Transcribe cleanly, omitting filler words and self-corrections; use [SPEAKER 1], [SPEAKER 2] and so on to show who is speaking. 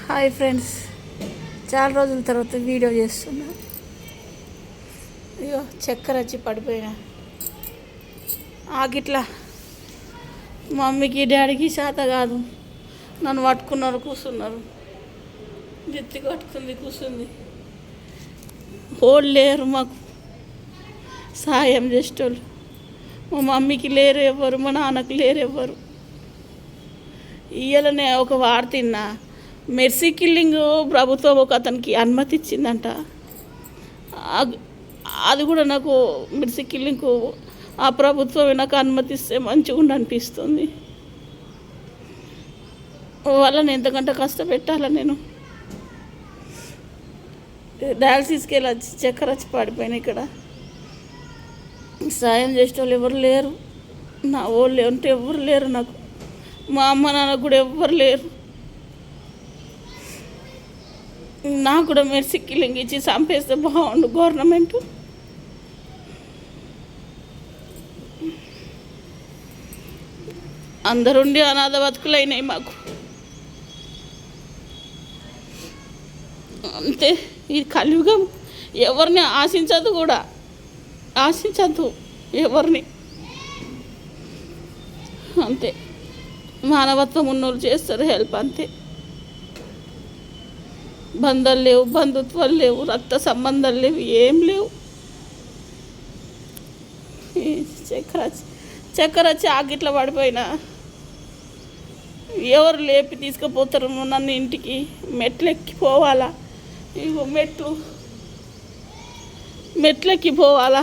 [SPEAKER 1] Hi friends, చాలా రోజుల తర్వాత వీడియో చేస్తున్నా. అయ్యో చక్కెర వచ్చి పడిపోయినా. ఆగిట్లా మమ్మీకి డాడీకి శాత కాదు, నన్ను పట్టుకున్నారు, కూర్చున్నారు. నెత్తి పట్టుకుంది, కూర్చుంది. ఓళ్ళు లేరు మాకు సాయం చేసేటోళ్ళు. మా మమ్మీకి లేరు ఎవ్వరు, మా నాన్నకి లేరు ఎవ్వరు. ఇయ్యాలనే ఒక వార్త తిన్నా, మెర్సీ కిల్లింగ్ ప్రభుత్వం ఒక అతనికి అనుమతి ఇచ్చిందంట. అది కూడా నాకు మెర్సీ కిల్లింగ్ ఆ ప్రభుత్వం నాకు అనుమతిస్తే మంచిగా అనిపిస్తుంది. వాళ్ళని ఎంతకంటే కష్టపెట్టాలా నేను. డయాలసిస్కి వెళ్ళి వచ్చి చక్కెర వచ్చి పడిపోయినా. ఇక్కడ సాయం చేసే వాళ్ళు ఎవరు లేరు. నా వాళ్ళు ఉంటే ఎవరు లేరు నాకు. మా అమ్మ నాన్న కూడా ఎవ్వరు లేరు. నాకు కూడా మెర్సీ కిల్లింగ్ ఇచ్చి చంపేస్తే బాగుండు గవర్నమెంట్. అందరుండి అనాథ బతుకులైనాయి మాకు. అంతే, ఇది కలియుగం. ఎవరిని ఆశించదు కూడా, ఆశించద్దు ఎవరిని. అంతే, మానవత్వం ఉన్నోళ్ళు చేస్తారు హెల్ప్. అంతే, బంధాలు లేవు, బంధుత్వాలు లేవు, రక్త సంబంధాలు లేవు, ఏం లేవు. చక్కెర వచ్చి ఆగిట్లా పడిపోయినా. ఎవరు లేపి తీసుకుపోతారు నన్ను ఇంటికి? మెట్లు ఎక్కిపోవాలా? ఇగో మెట్లెక్కి పోవాలా?